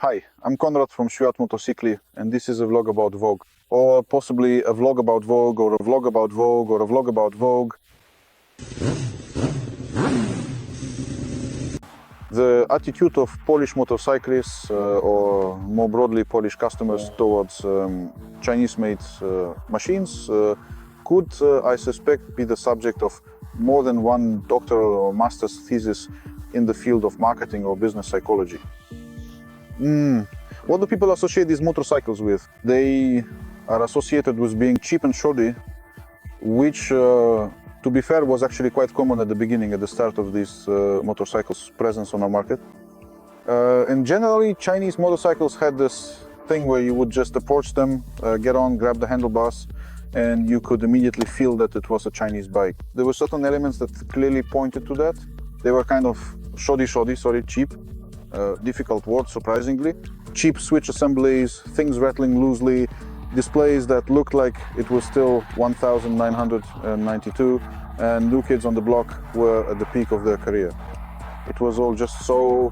Hi, I'm Konrad from Świat Motocykli, and this is a vlog about Vogue. Or possibly a vlog about Vogue, or a vlog about Vogue, or a vlog about Vogue. The attitude of Polish motorcyclists, or more broadly Polish customers towards Chinese-made machines could, I suspect, be the subject of more than one doctoral or master's thesis in the field of marketing or business psychology. What do people associate these motorcycles with? They are associated with being cheap and shoddy, which, to be fair, was actually quite common at the beginning, at the start of these motorcycles' presence on our market. And generally, Chinese motorcycles had this thing where you would just approach them, get on, grab the handlebars, and you could immediately feel that it was a Chinese bike. There were certain elements that clearly pointed to that. They were kind of cheap. Difficult word, surprisingly. Cheap switch assemblies, things rattling loosely, displays that looked like it was still 1992, and new kids on the block were at the peak of their career. It was all just so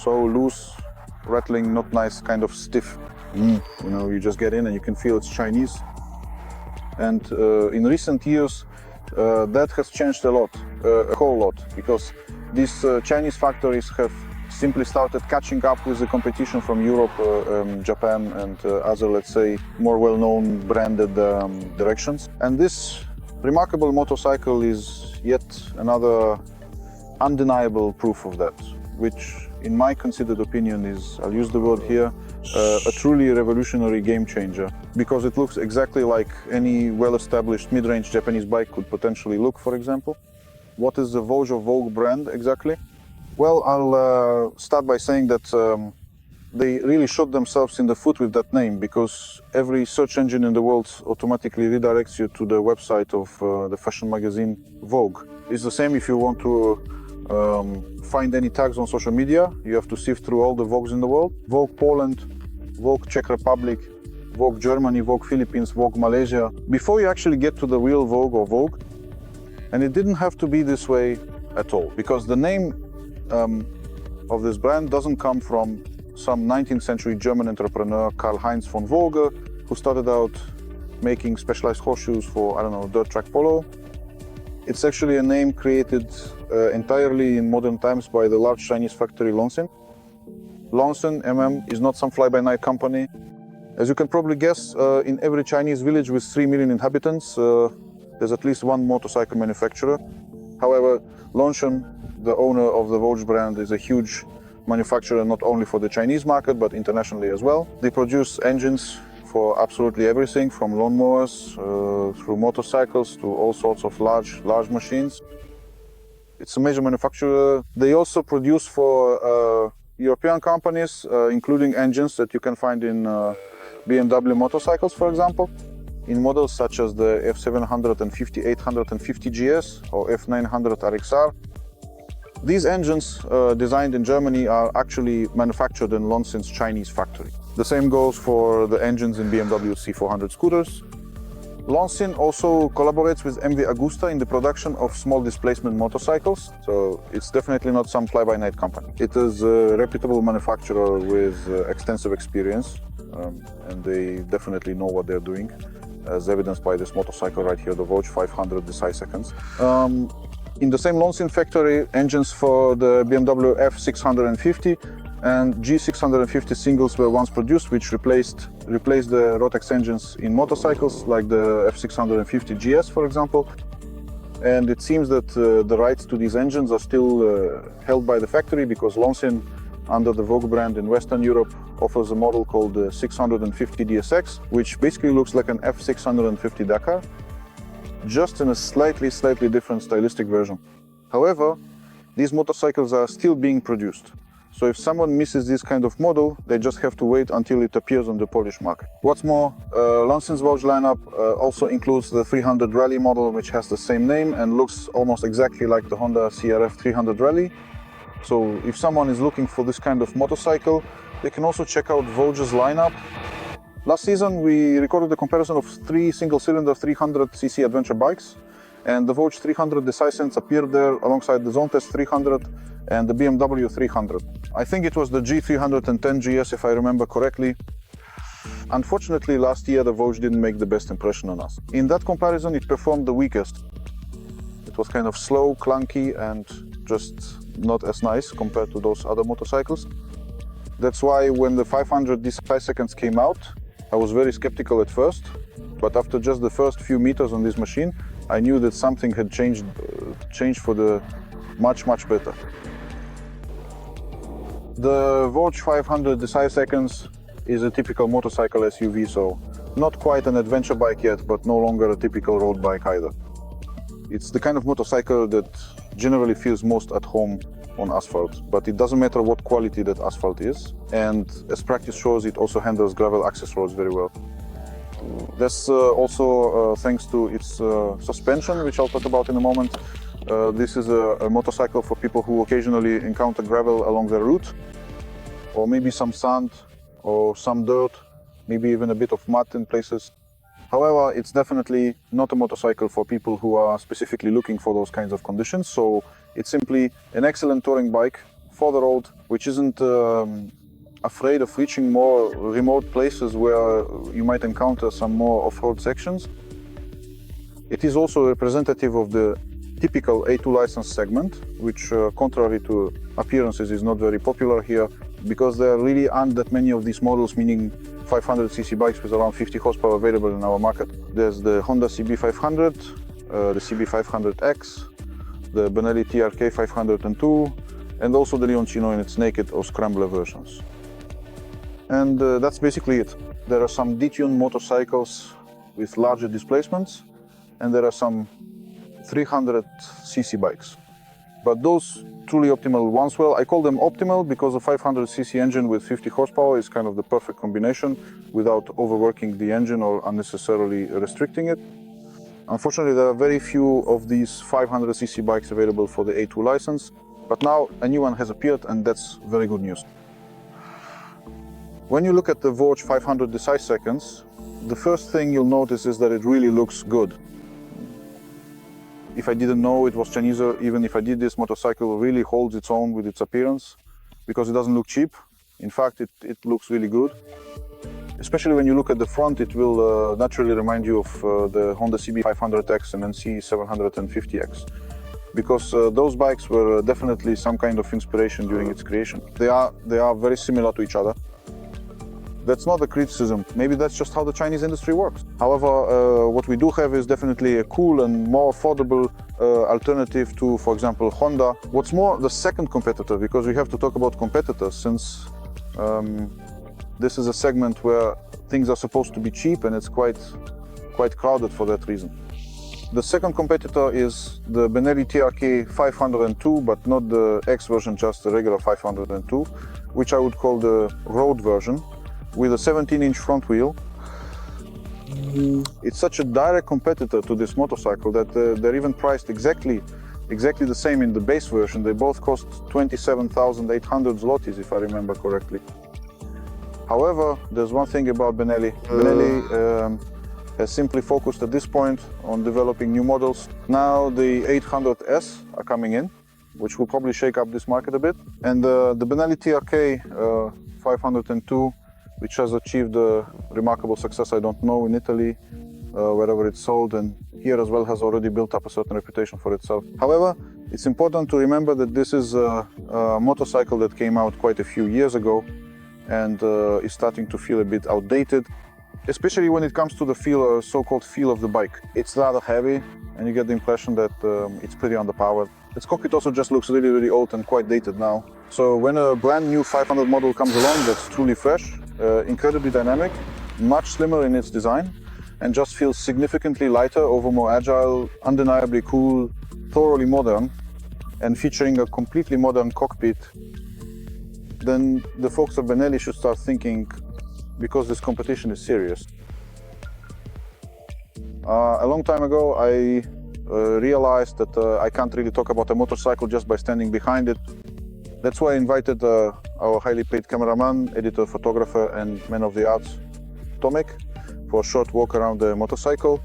loose, rattling, not nice, kind of stiff. You know, you just get in and you can feel it's Chinese. And in recent years, that has changed a lot, a whole lot, because these Chinese factories have simply started catching up with the competition from Europe, Japan, and other, let's say, more well-known branded directions. And this remarkable motorcycle is yet another undeniable proof of that, which, in my considered opinion, is, I'll use the word here, a truly revolutionary game changer, because it looks exactly like any well-established mid-range Japanese bike could potentially look, for example. What is the Voge or Vogue brand exactly? Well, I'll start by saying that they really shot themselves in the foot with that name, because every search engine in the world automatically redirects you to the website of the fashion magazine Vogue. It's the same if you want to find any tags on social media. You have to sift through all the Vogues in the world. Vogue Poland, Vogue Czech Republic, Vogue Germany, Vogue Philippines, Vogue Malaysia. Before you actually get to the real Vogue or Vogue, and it didn't have to be this way at all, because the name of this brand doesn't come from some 19th century German entrepreneur, Karl-Heinz von Voge, who started out making specialized horseshoes for, I don't know, dirt track polo. It's actually a name created entirely in modern times by the large Chinese factory Lonsin. Lonsin is not some fly-by-night company. As you can probably guess, in every Chinese village with 3 million inhabitants, there's at least one motorcycle manufacturer. However, Lonsin, the owner of the Voge brand, is a huge manufacturer not only for the Chinese market but internationally as well. They produce engines for absolutely everything, from lawnmowers through motorcycles to all sorts of large machines. It's a major manufacturer. They also produce for European companies, including engines that you can find in BMW motorcycles, for example, in models such as the F750 850 GS or F900 RXR. These engines, designed in Germany, are actually manufactured in Lonsin's Chinese factory. The same goes for the engines in BMW C400 scooters. Lonsin also collaborates with MV Agusta in the production of small displacement motorcycles, so it's definitely not some fly-by-night company. It is a reputable manufacturer with extensive experience, and they definitely know what they're doing, as evidenced by this motorcycle right here, the Voge 500 Decide Seconds. In the same Lonsin factory, engines for the BMW F650 and G650 singles were once produced, which replaced the Rotax engines in motorcycles like the F650 GS, for example. And it seems that the rights to these engines are still held by the factory, because Lonsin, under the Vogue brand in Western Europe, offers a model called the 650 DSX, which basically looks like an F650 Dakar, just in a slightly different stylistic version. However, these motorcycles are still being produced. So if someone misses this kind of model, they just have to wait until it appears on the Polish market. What's more, Lonsin's Voge lineup also includes the 300 Rally model, which has the same name and looks almost exactly like the Honda CRF 300 Rally. So if someone is looking for this kind of motorcycle, they can also check out Voge's lineup. Last season, we recorded a comparison of 3 single-cylinder 300cc adventure bikes, and the Voge 300 Decide Sense appeared there alongside the Zone Test 300 and the BMW 300. I think it was the G310 GS, if I remember correctly. Unfortunately, last year the Voge didn't make the best impression on us. In that comparison, it performed the weakest. It was kind of slow, clunky, and just not as nice compared to those other motorcycles. That's why when the 500 DS500 came out, I was very skeptical at first, but after just the first few meters on this machine, I knew that something had changed for the much better. The Voge 500 DS500 is a typical motorcycle SUV, so not quite an adventure bike yet, but no longer a typical road bike either. It's the kind of motorcycle that generally feels most at home on asphalt, but it doesn't matter what quality that asphalt is, and as practice shows, it also handles gravel access roads very well. That's also thanks to its suspension, which I'll talk about in a moment. This is a motorcycle for people who occasionally encounter gravel along their route, or maybe some sand or some dirt, maybe even a bit of mud in places. However, it's definitely not a motorcycle for people who are specifically looking for those kinds of conditions. So it's simply an excellent touring bike for the road, which isn't afraid of reaching more remote places where you might encounter some more off-road sections. It is also representative of the typical A2 license segment, which contrary to appearances is not very popular here, because there really aren't that many of these models, meaning 500cc bikes with around 50 horsepower available in our market. There's the Honda CB500, the CB500X, the Benelli TRK 502, and also the Leoncino in its naked or scrambler versions. And that's basically it. There are some detuned motorcycles with larger displacements, and there are some 300cc bikes. But those truly optimal ones, well, I call them optimal because a 500cc engine with 50 horsepower is kind of the perfect combination without overworking the engine or unnecessarily restricting it. Unfortunately, there are very few of these 500cc bikes available for the A2 license, but now a new one has appeared, and that's very good news. When you look at the Voge 500 DS500, the first thing you'll notice is that it really looks good. If I didn't know it was Chinese, or even if I did, this motorcycle really holds its own with its appearance, because it doesn't look cheap. In fact, it looks really good. Especially when you look at the front, it will naturally remind you of the Honda CB500X and NC750X, because those bikes were definitely some kind of inspiration during its creation. They are very similar to each other. That's not a criticism, maybe that's just how the Chinese industry works. However, what we do have is definitely a cool and more affordable alternative to, for example, Honda. What's more, the second competitor, because we have to talk about competitors, since this is a segment where things are supposed to be cheap, and it's quite crowded for that reason. The second competitor is the Benelli TRK 502, but not the X version, just the regular 502, which I would call the road version, with a 17-inch front wheel. It's such a direct competitor to this motorcycle that they're even priced exactly the same in the base version. They both cost 27,800 zlotys, if I remember correctly. However, there's one thing about Benelli. Benelli has simply focused at this point on developing new models. Now the 800S are coming in, which will probably shake up this market a bit. And the Benelli TRK 502, which has achieved a remarkable success, I don't know, in Italy, wherever it's sold, and here as well has already built up a certain reputation for itself. However, it's important to remember that this is a motorcycle that came out quite a few years ago and is starting to feel a bit outdated, especially when it comes to the feel, so-called feel of the bike. It's rather heavy, and you get the impression that it's pretty underpowered. Its cockpit also just looks really old and quite dated now. So when a brand new 500 model comes along that's truly fresh, incredibly dynamic, much slimmer in its design, and just feels significantly lighter, over more agile, undeniably cool, thoroughly modern, and featuring a completely modern cockpit, then the folks at Benelli should start thinking, because this competition is serious. A long time ago, I realized that I can't really talk about a motorcycle just by standing behind it. That's why I invited our highly paid cameraman, editor, photographer, and man of the arts, Tomek, for a short walk around the motorcycle.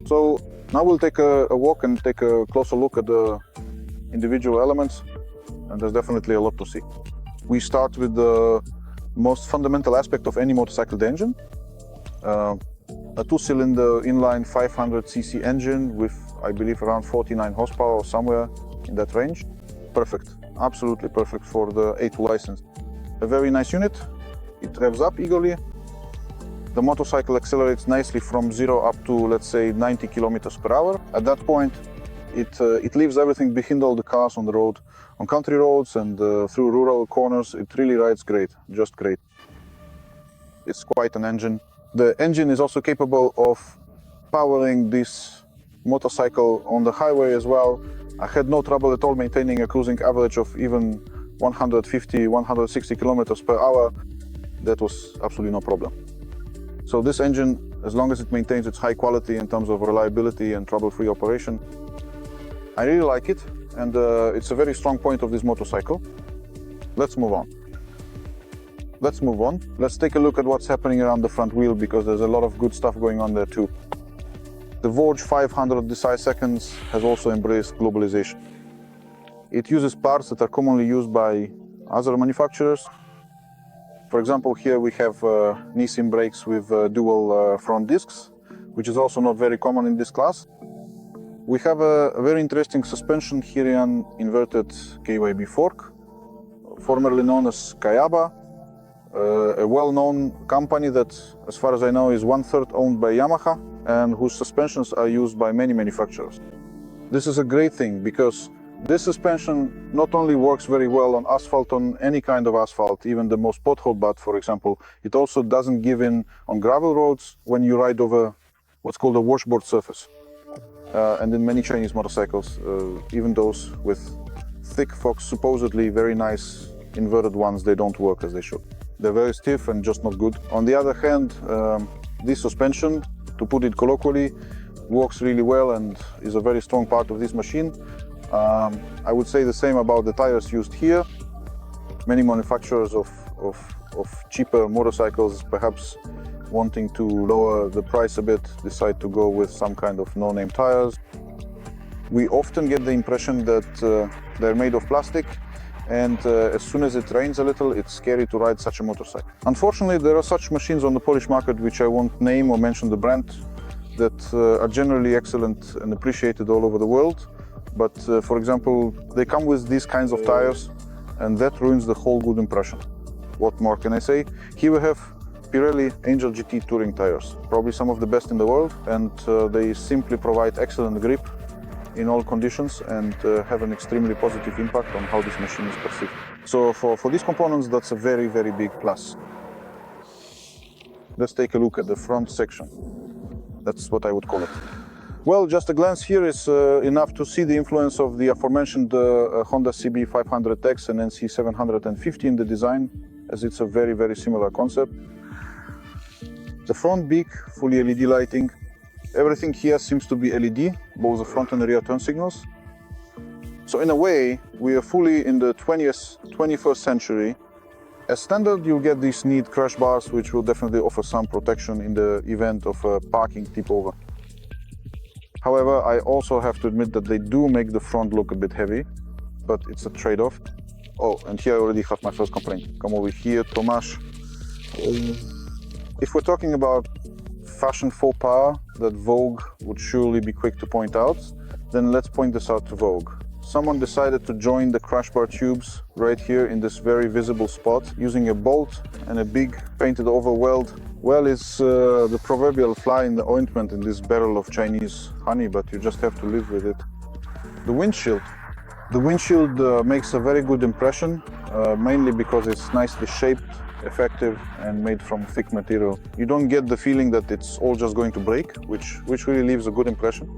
So now we'll take a walk and take a closer look at the individual elements. and there's definitely a lot to see. We start with the most fundamental aspect of any motorcycle, the engine. A two-cylinder inline 500cc engine with, I believe, around 49 horsepower or somewhere in that range. Perfect, absolutely perfect for the A2 license. A very nice unit. It revs up eagerly. The motorcycle accelerates nicely from 0 up to, let's say, 90 kilometers per hour. At that point, it leaves everything behind all the cars on the road. On country roads and through rural corners, it really rides great, just great. It's quite an engine. The engine is also capable of powering this motorcycle on the highway as well. I had no trouble at all maintaining a cruising average of even 150, 160 kilometers per hour. That was absolutely no problem. So this engine, as long as it maintains its high quality in terms of reliability and trouble-free operation, I really like it, and it's a very strong point of this motorcycle. Let's move on. Let's take a look at what's happening around the front wheel, because there's a lot of good stuff going on there too. The Voge 500 DS500 has also embraced globalization. It uses parts that are commonly used by other manufacturers. For example, here we have Nissin brakes with dual front discs, which is also not very common in this class. We have a very interesting suspension here in inverted KYB fork, formerly known as Kayaba, a well-known company that, as far as I know, is 1/3 owned by Yamaha and whose suspensions are used by many manufacturers. This is a great thing because this suspension not only works very well on asphalt, on any kind of asphalt, even the most pothole bad, for example, it also doesn't give in on gravel roads when you ride over what's called a washboard surface. And in many Chinese motorcycles, even those with thick forks, supposedly very nice inverted ones, they don't work as they should. They're very stiff and just not good. On the other hand, this suspension, to put it colloquially, works really well and is a very strong part of this machine. I would say the same about the tires used here. Many manufacturers of cheaper motorcycles, perhaps wanting to lower the price a bit, decide to go with some kind of no-name tires. We often get the impression that they're made of plastic, and as soon as it rains a little, it's scary to ride such a motorcycle. Unfortunately, there are such machines on the Polish market, which I won't name or mention the brand, that are generally excellent and appreciated all over the world. But for example, they come with these kinds of tires, and that ruins the whole good impression. What more can I say? Here we have Pirelli Angel GT touring tires, probably some of the best in the world, and they simply provide excellent grip in all conditions and have an extremely positive impact on how this machine is perceived. So for these components, that's a very, very big plus. Let's take a look at the front section. That's what I would call it. Well, just a glance here is enough to see the influence of the aforementioned Honda CB 500X and NC 750 in the design, as it's a very, very similar concept. The front beak, fully LED lighting. Everything here seems to be LED, both the front and the rear turn signals. So in a way, we are fully in the 21st century. As standard, you'll get these neat crash bars, which will definitely offer some protection in the event of a parking tip over. However, I also have to admit that they do make the front look a bit heavy, but it's a trade-off. Oh, and here I already have my first complaint. Come over here, Tomasz. If we're talking about fashion faux pas that Vogue would surely be quick to point out, then let's point this out to Vogue. Someone decided to join the crash bar tubes right here in this very visible spot using a bolt and a big painted over weld. Well, it's the proverbial fly in the ointment in this barrel of Chinese honey, but you just have to live with it. The windshield. The windshield makes a very good impression, mainly because it's nicely shaped, effective, and made from thick material. You don't get the feeling that it's all just going to break, which really leaves a good impression.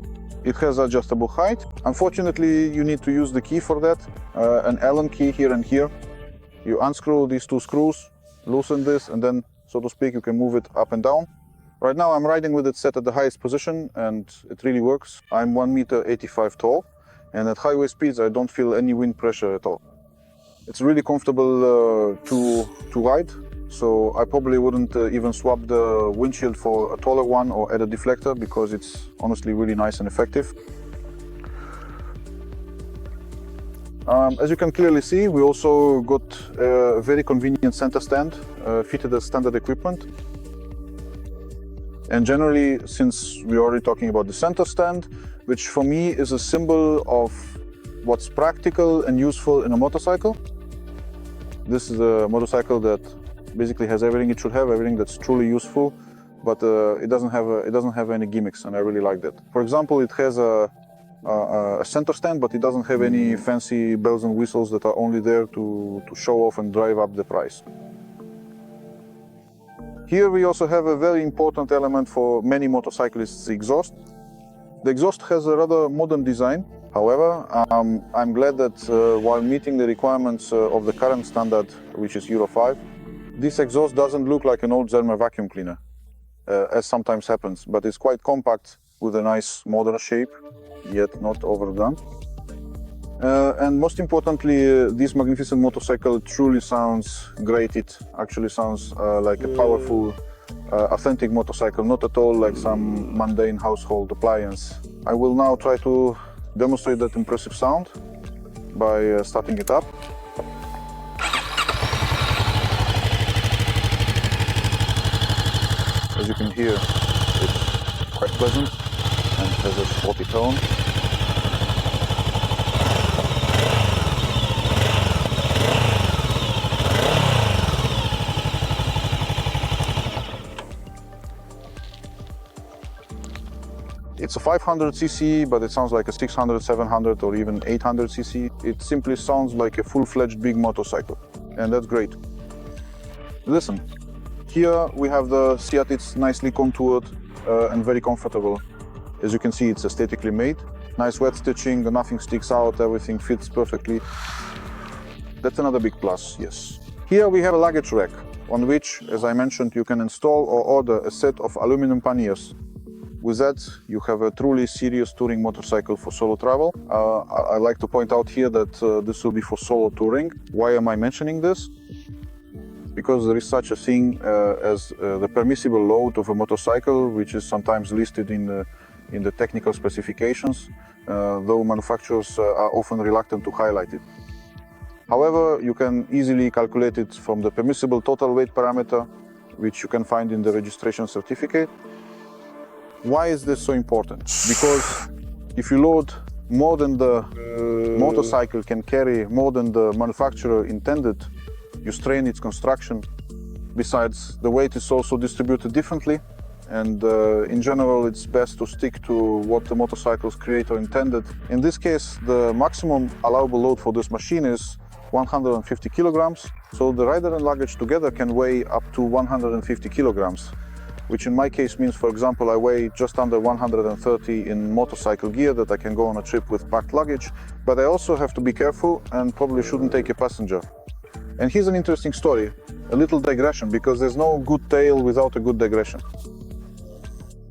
It has adjustable height. Unfortunately, you need to use the key for that, an Allen key here and here. You unscrew these two screws, loosen this, and then, so to speak, you can move it up and down. Right now I'm riding with it set at the highest position, and it really works. I'm 1.85 meters tall, and at highway speeds I don't feel any wind pressure at all. It's really comfortable to ride, so I probably wouldn't even swap the windshield for a taller one or add a deflector, because it's honestly really nice and effective. As you can clearly see, we also got a very convenient center stand fitted as standard equipment. And generally, since we're already talking about the center stand, which for me is a symbol of what's practical and useful in a motorcycle. This is a motorcycle that basically has everything it should have, everything that's truly useful, but it doesn't have any gimmicks, and I really like that. For example, it has a center stand, but it doesn't have any fancy bells and whistles that are only there to show off and drive up the price. Here we also have a very important element for many motorcyclists, the exhaust. The exhaust has a rather modern design. However, I'm glad that while meeting the requirements of the current standard, which is Euro 5, this exhaust doesn't look like an old Zermer vacuum cleaner, as sometimes happens, but it's quite compact with a nice modern shape, yet not overdone. And most importantly, this magnificent motorcycle truly sounds great. It actually sounds like a powerful, authentic motorcycle, not at all like some mundane household appliance. I will now try to demonstrate that impressive sound by starting it up. As you can hear, it's quite pleasant and has a sporty tone. It's a 500cc, but it sounds like a 600, 700 or even 800cc. It simply sounds like a full-fledged big motorcycle, and that's great. Listen, here we have the Seat. It's nicely contoured and very comfortable. As you can see, it's aesthetically made. Nice wet stitching, nothing sticks out, everything fits perfectly. That's another big plus, yes. Here we have a luggage rack, on which, as I mentioned, you can install or order a set of aluminum panniers. With that, you have a truly serious touring motorcycle for solo travel. I like to point out here that this will be for solo touring. Why am I mentioning this? Because there is such a thing as the permissible load of a motorcycle, which is sometimes listed in the technical specifications, though manufacturers are often reluctant to highlight it. However, you can easily calculate it from the permissible total weight parameter, which you can find in the registration certificate. Why is this so important? Because if you load more than the motorcycle can carry, more than the manufacturer intended, you strain its construction. Besides, the weight is also distributed differently, and in general it's best to stick to what the motorcycle's creator intended. In this case, the maximum allowable load for this machine is 150 kilograms, so the rider and luggage together can weigh up to 150 kilograms. Which in my case means, for example, I weigh just under 130 in motorcycle gear that I can go on a trip with packed luggage, but I also have to be careful and probably shouldn't take a passenger. And here's an interesting story, a little digression, because there's no good tale without a good digression.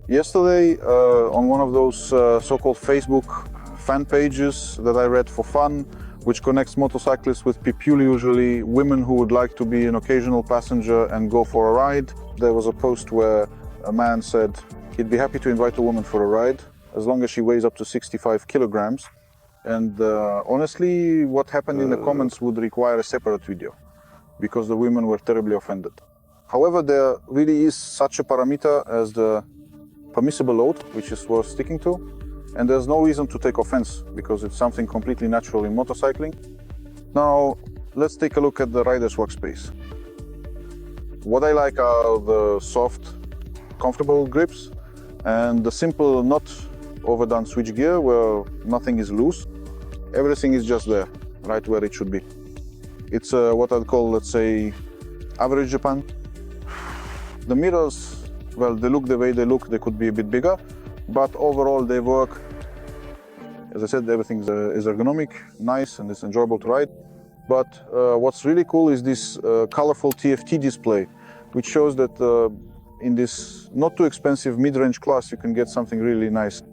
Yesterday, on one of those so-called Facebook fan pages that I read for fun, which connects motorcyclists with people, usually women who would like to be an occasional passenger and go for a ride. There was a post where a man said he'd be happy to invite a woman for a ride as long as she weighs up to 65 kilograms. And honestly, what happened in the comments would require a separate video because the women were terribly offended. However, there really is such a parameter as the permissible load, which is worth sticking to. And there's no reason to take offense because it's something completely natural in motorcycling. Now, let's take a look at the rider's workspace. What I like are the soft, comfortable grips and the simple, not overdone switchgear where nothing is loose. Everything is just there, right where it should be. It's what I'd call, let's say, average Japan. The mirrors, well, they look the way they look. They could be a bit bigger, but overall they work. As I said, everything is ergonomic, nice, and it's enjoyable to ride. But what's really cool is this colorful TFT display, which shows that in this not too expensive mid-range class, you can get something really nice.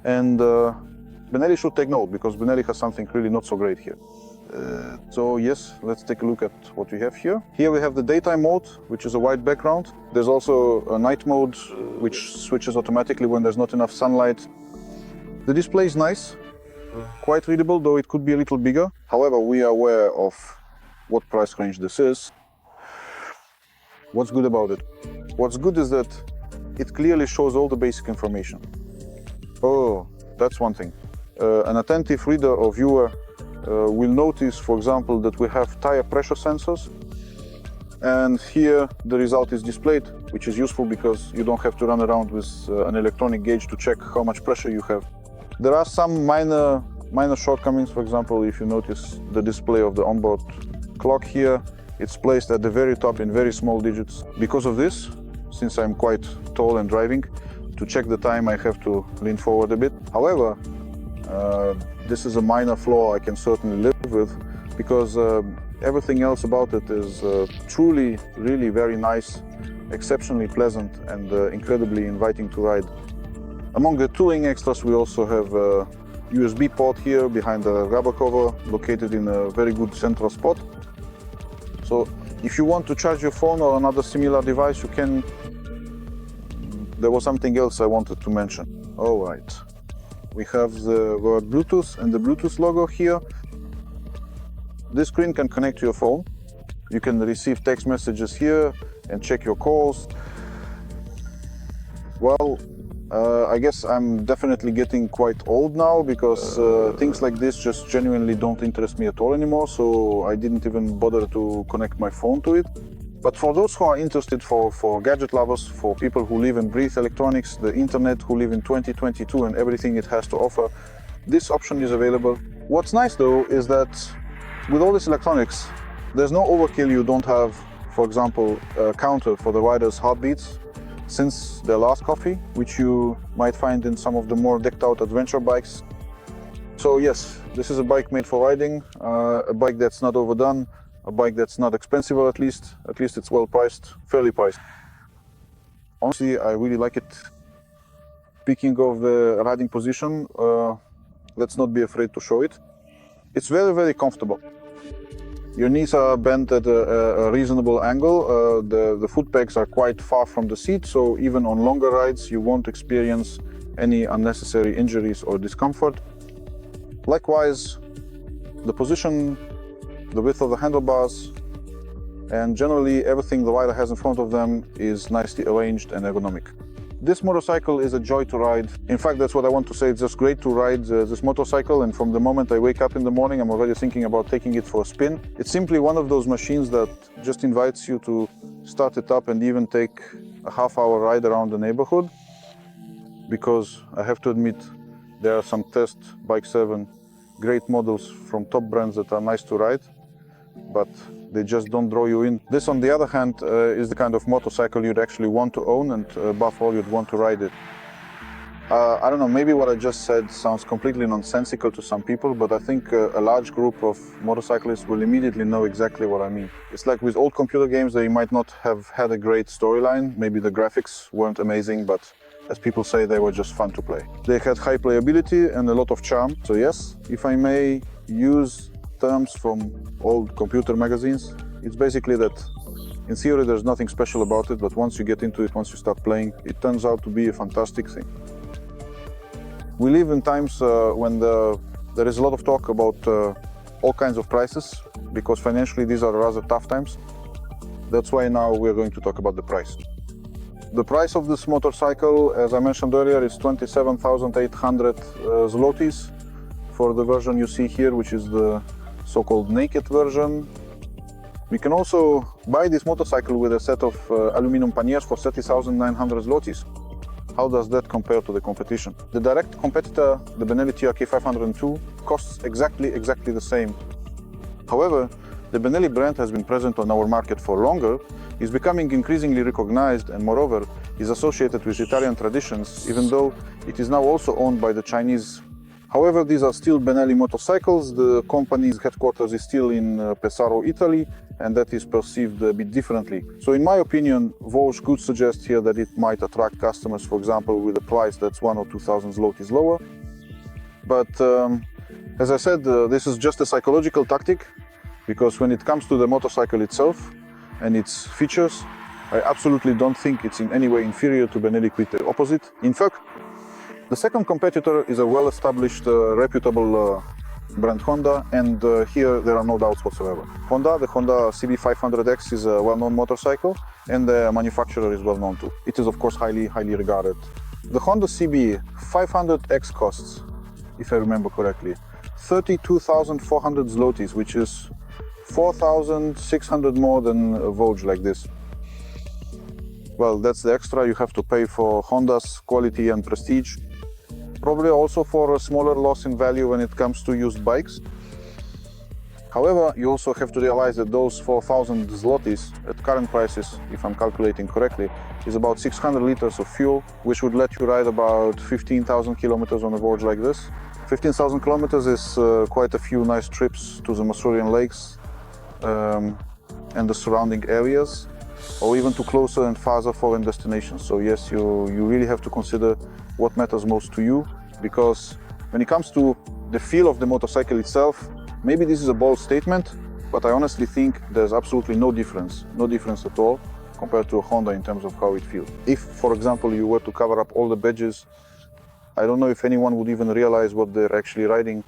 And Benelli should take note, because Benelli has something really not so great here. So yes, let's take a look at what we have here. Here we have the daytime mode, which is a white background. There's also a night mode, which switches automatically when there's not enough sunlight. The display is nice. Quite readable, though it could be a little bigger. However, we are aware of what price range this is. What's good about it? What's good is that it clearly shows all the basic information. Oh, that's one thing. An attentive reader or viewer will notice, for example, that we have tire pressure sensors. And here the result is displayed, which is useful because you don't have to run around with an electronic gauge to check how much pressure you have. There are some minor shortcomings. For example, if you notice the display of the onboard clock here, it's placed at the very top in very small digits. Because of this, since I'm quite tall and driving, to check the time I have to lean forward a bit. However, this is a minor flaw I can certainly live with, because everything else about it is truly, really very nice, exceptionally pleasant, and incredibly inviting to ride. Among the tooling extras, we also have a USB port here behind the rubber cover, located in a very good central spot. So if you want to charge your phone or another similar device, you can. There was something else I wanted to mention. All right. We have the word Bluetooth and the Bluetooth logo here. This screen can connect to your phone. You can receive text messages here and check your calls. Well, I guess I'm definitely getting quite old now, because things like this just genuinely don't interest me at all anymore, so I didn't even bother to connect my phone to it. But for those who are interested, for gadget lovers, for people who live and breathe electronics, the internet, who live in 2022 and everything it has to offer, this option is available. What's nice though is that with all this electronics, there's no overkill. You don't have, for example, a counter for the rider's heartbeats since their last coffee, which you might find in some of the more decked out adventure bikes. So yes, this is a bike made for riding, a bike that's not overdone, a bike that's not expensive, or at least it's well priced, fairly priced. Honestly, I really like it. Speaking of the riding position, let's not be afraid to show it. It's very, very comfortable. Your knees are bent at a reasonable angle. The foot pegs are quite far from the seat, so even on longer rides, you won't experience any unnecessary injuries or discomfort. Likewise, the position, the width of the handlebars, and generally everything the rider has in front of them is nicely arranged and ergonomic. This motorcycle is a joy to ride. In fact, that's what I want to say. It's just great to ride this motorcycle, and from the moment I wake up in the morning, I'm already thinking about taking it for a spin. It's simply one of those machines that just invites you to start it up and even take a half-hour ride around the neighborhood, because I have to admit, there are some test Bike 7 great models from top brands that are nice to ride, but they just don't draw you in. This, on the other hand, is the kind of motorcycle you'd actually want to own, and above all, you'd want to ride it. I don't know, maybe what I just said sounds completely nonsensical to some people, but I think a large group of motorcyclists will immediately know exactly what I mean. It's like with old computer games, they might not have had a great storyline. Maybe the graphics weren't amazing, but as people say, they were just fun to play. They had high playability and a lot of charm. So yes, if I may use terms from old computer magazines, it's basically that in theory there's nothing special about it, but once you get into it, once you start playing, it turns out to be a fantastic thing. We live in times when there is a lot of talk about all kinds of prices, because financially these are rather tough times. That's why now we're going to talk about the price. The price of this motorcycle, as I mentioned earlier, is 27,800 zlotys for the version you see here, which is the so-called naked version. We can also buy this motorcycle with a set of aluminum panniers for 30,900 zlotys. How does that compare to the competition? The direct competitor, the Benelli TRK 502, costs exactly the same. However, the Benelli brand has been present on our market for longer, is becoming increasingly recognized, and moreover is associated with Italian traditions, even though it is now also owned by the Chinese. However, these are still Benelli motorcycles. The company's headquarters is still in Pesaro, Italy, and that is perceived a bit differently. So in my opinion, Voge could suggest here that it might attract customers, for example, with a price that's 1,000 or 2,000 zlotys lower. But as I said, this is just a psychological tactic, because when it comes to the motorcycle itself and its features, I absolutely don't think it's in any way inferior to Benelli, quite the opposite. In fact, The second competitor is a well-established, reputable brand Honda, and here there are no doubts whatsoever. The Honda CB500X is a well-known motorcycle, and the manufacturer is well-known too. It is of course highly regarded. The Honda CB500X costs, if I remember correctly, 32,400 zlotys, which is 4,600 more than a Voge like this. Well, that's the extra you have to pay for Honda's quality and prestige. Probably also for a smaller loss in value when it comes to used bikes. However, you also have to realize that those 4,000 zlotys at current prices, if I'm calculating correctly, is about 600 liters of fuel, which would let you ride about 15,000 kilometers on a Voge like this. 15,000 kilometers is quite a few nice trips to the Masurian lakes and the surrounding areas, or even to closer and farther foreign destinations. So yes, you really have to consider what matters most to you, because when it comes to the feel of the motorcycle itself, maybe this is a bold statement, but I honestly think there's absolutely no difference at all compared to a Honda in terms of how it feels. If, for example, you were to cover up all the badges, I don't know if anyone would even realize what they're actually riding.